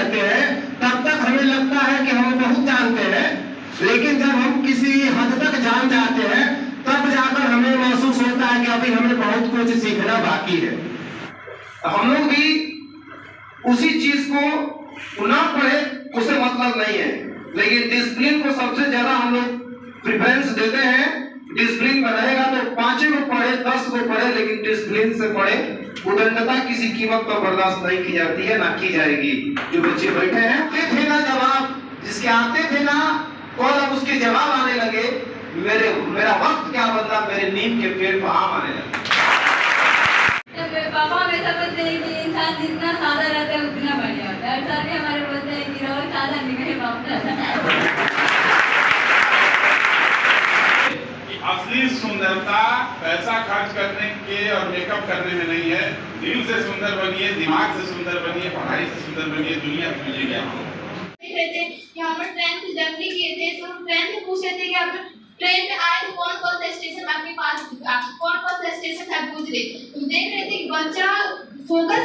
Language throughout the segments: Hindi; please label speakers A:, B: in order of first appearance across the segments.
A: रहते हैं तब तक हमें लगता है कि हम बहुत जानते हैं, लेकिन जब हम किसी हद तक जान जाते हैं तब जाकर हमें महसूस होता है कि अभी हमें बहुत कुछ सीखना बाकी है। हम लोग भी उसी चीज को ना पढ़े उसे मतलब नहीं है, लेकिन डिसिप्लिन को सबसे ज्यादा हम लोग प्रेफरेंस देते हैं। डिसिप्लिन में रहेगा तो 5 को पढ़े 10 को पढ़े, लेकिन डिसिप्लिन से पढ़े। उदंडता किसी कीमत पर बर्दाश्त नहीं की जाती है, ना की जाएगी। जो बच्चे बैठे हैं थे ना जवाब, जिसके आते थे ना और अब उसके जवाब आने लगे, मेरा वक्त क्या बदला, मेरे नीम के पेड़ पर आम आने लगे।
B: पापा हमेशा बोलते हैं कि इंसान जितना सादा रहता है उतना बढ़िया होता है। सर भी हमारे बोलते हैं कि रहो सादा निकले बाप।
C: असली सुंदरता पैसा खर्च करने के और मेकअप करने में नहीं है। दिल से सुंदर बनिए, दिमाग से सुंदर बनिए, पढ़ाई से सुंदर बनिए, दुनिया मिलेगी आपको।
D: हम ट्रेन से जर्नी किए थे तो ट्रेन से पूछे थे कि आप ट्रेन में आए तो कौन कौन सा स्टेशन आपके पास, कौन कौन सा स्टेशन से गुजरे। तो देख रहे थे कि बच्चा फोकस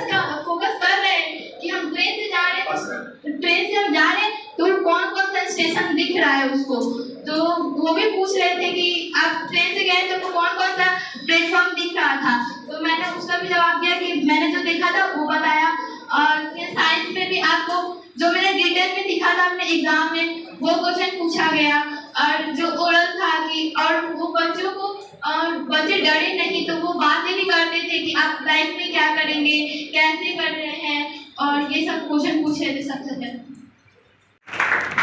D: कर रहे हैं कि हम ट्रेन से जा रहे हैं तो कौन कौन सा स्टेशन दिख रहा है उसको। तो वो भी पूछ रहे थे कि आप ट्रेन से गए तो कौन कौन सा प्लेटफॉर्म दिख रहा था। तो मैंने उसका भी जवाब दिया कि मैंने जो देखा था वो बताया। और साइंस में भी आपको जो मैंने डिटेल में लिखा था अपने एग्जाम में वो क्वेश्चन पूछा गया। और जो ओरल था कि और वो बच्चों को बच्चे डरे नहीं, तो वो बातें भी करते थे कि आप लाइफ में क्या करेंगे, कैसे कर रहे हैं, और ये सब क्वेश्चन पूछे थे सबसे।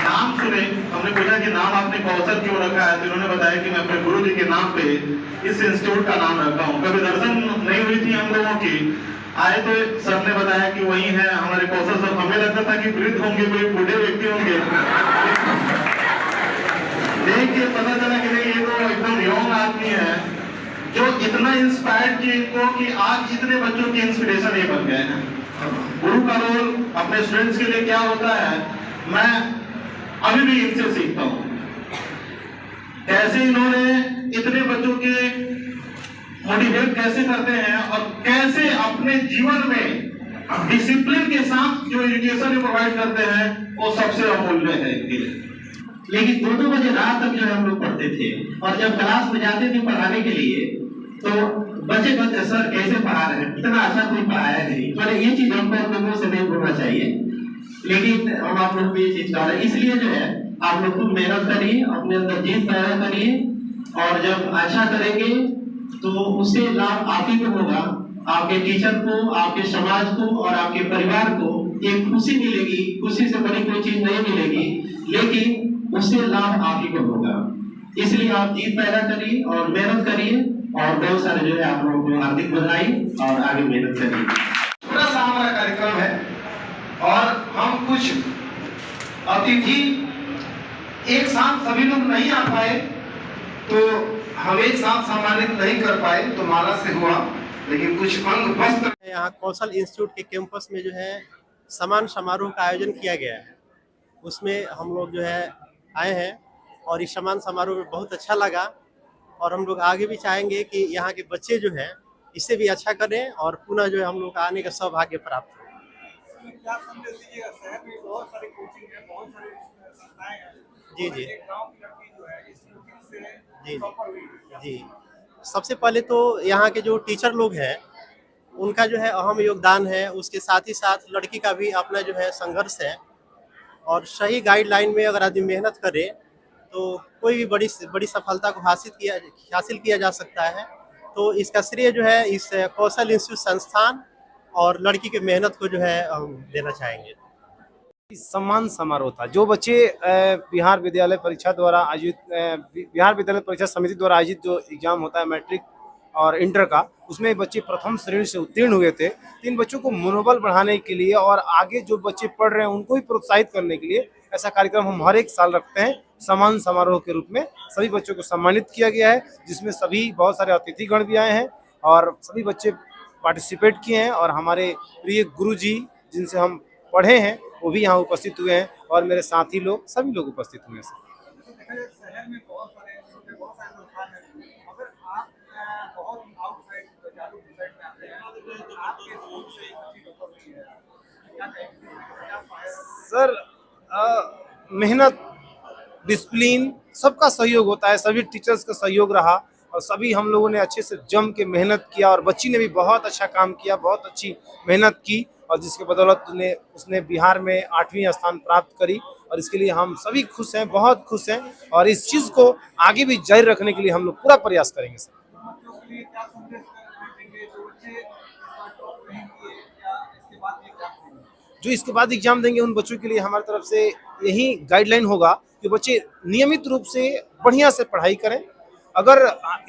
E: नाम सुने, हमने पूछा कि नाम आपने कौशल क्यों रखा है, तो उन्होंने बताया कि मैं अपने गुरु जी के नाम पे इस इंस्टीट्यूट का नाम रखा हूँ। कभी दर्शन नहीं हुई थी हम लोगों की, आए तो सर ने बताया कि वही है हमारे कौशल सर। हमें लगता था कि वृद्ध होंगे, कोई बूढ़े व्यक्ति होंगे, देख के पता चला कि नहीं, ये तो एकदम यंग आदमी है जो इतना इंस्पायर्ड किए इनको कि आज जितने बच्चों की इंस्पिरेशन ये बन गए हैं। गुरु का रोल अपने स्टूडेंट्स के लिए क्या होता है, मैं अभी भी इनसे सीखता हूँ। कैसे इन्होंने इतने बच्चों के मोटिवेट कैसे करते हैं और कैसे अपने जीवन में डिसिप्लिन के साथ जो एजुकेशन प्रोवाइड करते हैं वो सबसे अमूल्य है इनके लिए।
A: लेकिन 2-2 बजे रात तक जो हम लोग पढ़ते थे, और जब क्लास में जाते थे पढ़ाने के लिए तो बच्चे कहते सर कैसे पढ़ा रहे हैं, इतना अच्छा कोई पढ़ाया नहीं। पर ये चीज हमको आप लोगों से नहीं भूलना चाहिए, लेकिन हम आप लोग को ये चीज कर रहे हैं। इसलिए जो है आप लोग खूब मेहनत करिए, अपने अंदर जीत पैदा करिए, और जब अच्छा करेंगे तो उससे लाभ आप ही को होगा, आपके टीचर को, आपके समाज को और आपके परिवार को एक खुशी मिलेगी। खुशी से बड़ी कोई चीज नहीं मिलेगी, लेकिन उससे लाभ आप ही को होगा। इसलिए आप जीत पैदा करिए और मेहनत करिए, और बहुत सारे जो है आप लोगों को हार्दिक बधाई और आगे मेहनत करिए।
E: थोड़ा सा हमारा कार्यक्रम है और हम कुछ अतिथि एक साथ सभी लोग नहीं आ पाए, तो हम एक साथ सम्मानित नहीं कर पाए, तो माला से हुआ, लेकिन कुछ अंग वस्त्र।
F: यहाँ कौशल इंस्टीट्यूट के कैंपस में जो है सम्मान समारोह का आयोजन किया गया है, उसमें हम लोग जो है आए हैं और इस सम्मान समारोह में बहुत अच्छा लगा। और हम लोग आगे भी चाहेंगे कि यहाँ के बच्चे जो है इससे भी अच्छा करें और पुनः जो है हम लोग का आने का सौभाग्य प्राप्त हो।
G: क्या संदेश दीजिएगा? शहर में बहुत सारे कोचिंग है, बहुत सारे संस्थाएं हैं।
F: जी जी
G: एक गांव की लड़की जो है इस कोचिंग से
F: जी
G: टॉपर हुई है।
F: जी, सबसे पहले तो यहाँ के जो टीचर लोग हैं उनका जो है अहम योगदान है, उसके साथ ही साथ लड़की का भी अपना जो है संघर्ष है। और सही गाइडलाइन में अगर आदमी मेहनत करे तो कोई भी बड़ी सफलता को हासिल किया जा सकता है। तो इसका श्रेय जो है इस कौशल इंस्टीट्यूट संस्थान और लड़की की मेहनत को जो है हम देना चाहेंगे।
H: सम्मान समारोह था जो बच्चे बिहार विद्यालय परीक्षा द्वारा आयोजित बिहार विद्यालय परीक्षा समिति द्वारा आयोजित जो एग्जाम होता है मैट्रिक और इंटर का, उसमें बच्चे प्रथम श्रेणी से उत्तीर्ण हुए थे। तो इन बच्चों को मनोबल बढ़ाने के लिए और आगे जो बच्चे पढ़ रहे हैं उनको भी प्रोत्साहित करने के लिए ऐसा कार्यक्रम हम हर एक साल रखते हैं। सम्मान समारोह के रूप में सभी बच्चों को सम्मानित किया गया है, जिसमें सभी बहुत सारे अतिथिगण भी आए हैं और सभी बच्चे पार्टिसिपेट किए हैं। और हमारे प्रिय गुरु जी जिनसे हम पढ़े हैं वो भी यहाँ उपस्थित हुए हैं और मेरे साथी लोग सभी लोग उपस्थित हुए हैं।
G: शहर में बहुत सारे संस्थान हैं, मगर आप बहुत आउटसाइड में आते हैं, आपके स्कूल से क्या कहेंगे, क्या फायदा?
H: सर मेहनत, डिसिप्लिन, सबका सहयोग होता है, सभी टीचर्स का सहयोग रहा और सभी हम लोगों ने अच्छे से जम के मेहनत किया और बच्ची ने भी बहुत अच्छा काम किया, बहुत अच्छी मेहनत की और जिसके बदौलत उसने बिहार में 8वीं स्थान प्राप्त करी और इसके लिए हम सभी खुश हैं, बहुत खुश हैं और इस चीज़ को आगे भी जारी रखने के लिए हम लोग पूरा प्रयास करेंगे सर।
G: बच्चों के लिए क्या संदेश देंगे जो बच्चे इस बार टॉप नहीं किए या इसके बाद भी एग्जाम देंगे?
H: जो इसके बाद एग्जाम देंगे उन बच्चों के लिए हमारी तरफ से यही गाइडलाइन होगा कि बच्चे नियमित रूप से बढ़िया से पढ़ाई करें। अगर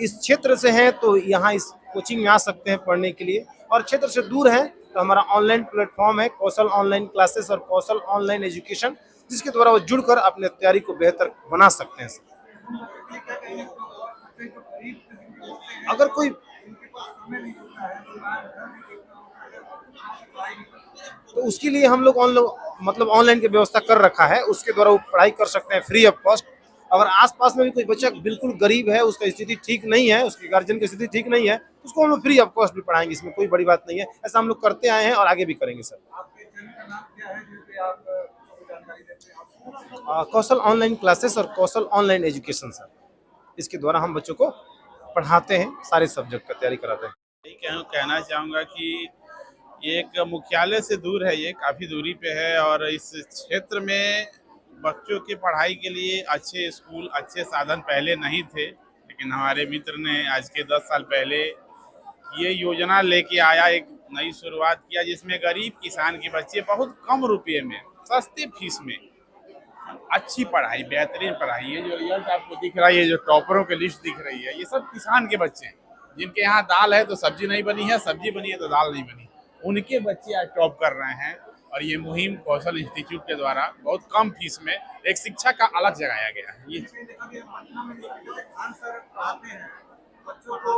H: इस क्षेत्र से हैं तो यहाँ इस कोचिंग में आ सकते हैं पढ़ने के लिए और क्षेत्र से दूर हैं तो हमारा ऑनलाइन प्लेटफॉर्म है कौशल ऑनलाइन क्लासेस और कौशल ऑनलाइन एजुकेशन, जिसके द्वारा वो जुड़कर अपने तैयारी को बेहतर बना सकते हैं।
G: उन बच्चों के लिए क्या कहेंगे जो गरीब किस्म के होते हैं,
H: अगर कोई
G: उनके पास समय नहीं होता है, घर भी देखना होता है, पढ़ाई नहीं करते हैं,
H: तो उसके लिए हम लोग ऑनलाइन की व्यवस्था कर रखा है, उसके द्वारा वो पढ़ाई कर सकते हैं फ्री ऑफ कॉस्ट। अगर आसपास में भी कोई बच्चा बिल्कुल गरीब है, उसका स्थिति ठीक नहीं है, उसके गार्जियन की स्थिति ठीक नहीं है, उसको हम लोग फ्री ऑफ कॉस्ट भी पढ़ाएंगे, इसमें कोई बड़ी बात नहीं है। ऐसा हम लोग करते आए हैं और आगे भी करेंगे सर।
G: आपके चैनल का नाम क्या है जिसपे आप जानकारी देते हैं?
H: कौशल ऑनलाइन क्लासेस और कौशल ऑनलाइन एजुकेशन सर, इसके द्वारा हम बच्चों को पढ़ाते हैं, सारे सब्जेक्ट का तैयारी कराते हैं।
C: यही कहना चाहूँगा कि ये एक मुख्यालय से दूर है, ये काफ़ी दूरी पे है और इस क्षेत्र में बच्चों की पढ़ाई के लिए अच्छे स्कूल, अच्छे साधन पहले नहीं थे, लेकिन हमारे मित्र ने आज के 10 साल पहले ये योजना लेके आया, एक नई शुरुआत किया जिसमें गरीब किसान के बच्चे बहुत कम रुपये में, सस्ते फीस में अच्छी पढ़ाई, बेहतरीन पढ़ाई। ये जो रिजल्ट आपको दिख रहा है, ये जो टॉपरों की लिस्ट दिख रही है, ये सब किसान के बच्चे हैं जिनके यहाँ दाल है तो सब्जी नहीं बनी है, सब्जी बनी है तो दाल नहीं बनी, उनके बच्चे आज टॉप कर रहे हैं। और ये मुहिम कौशल इंस्टीट्यूट के द्वारा बहुत कम फीस में एक शिक्षा का अलग जगाया गया है। ये
G: देखा गया पटना में जैसे खान सर पढ़ाते हैं बच्चों को,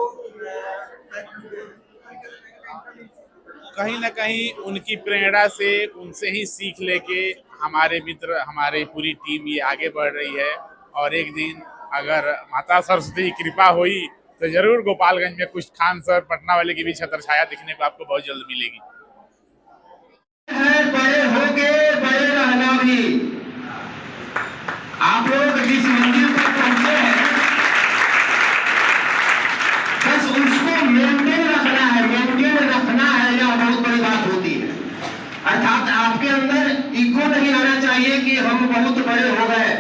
C: कहीं ना कहीं उनकी प्रेरणा से, उनसे ही सीख लेके हमारे मित्र, हमारी पूरी टीम ये आगे बढ़ रही है और एक दिन अगर माता सरस्वती की कृपा हुई तो जरूर गोपालगंज में कुछ खान सर, पटना वाले की भी छत्र छाया दिखने को आपको बहुत जल्द मिलेगी।
A: बड़े होके बड़े रहना भी। आप लोग जिस मंजिल तक पहुंचे हैं बस उसको मेंटेन रखना है, यह बहुत बड़ी बात होती है। अर्थात आपके अंदर ईगो नहीं आना चाहिए कि हम बहुत बड़े हो गए,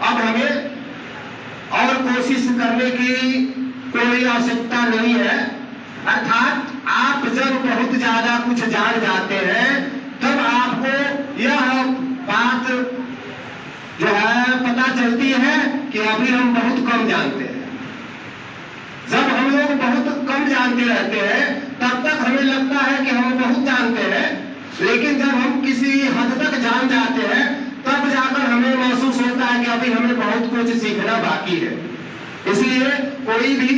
A: अब हमें और कोशिश करने की कोई आवश्यकता नहीं है। अर्थात आप जब बहुत ज्यादा कुछ जान जाते हैं तब आपको यह बात जो है पता चलती है कि अभी हम बहुत कम जानते हैं। जब हम लोग बहुत कम जानते रहते हैं तब तक हमें लगता है कि हम बहुत जानते हैं, लेकिन जब हम किसी हद तक जान जाते हैं तब जाकर हमें महसूस होता है कि अभी हमें बहुत कुछ सीखना बाकी है। इसलिए कोई भी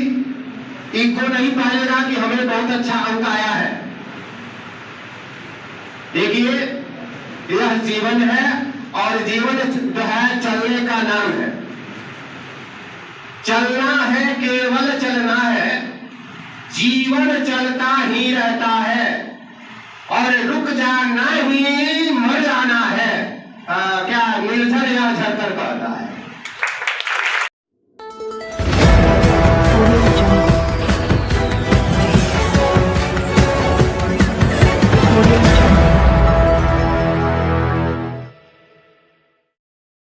A: ईगो नहीं पाएगा कि हमें बहुत अच्छा अंक आया है। देखिए, यह जीवन है और जीवन जो है चलने का नाम है। चलना है, केवल चलना है, जीवन चलता ही रहता है और रुक जाना ही मर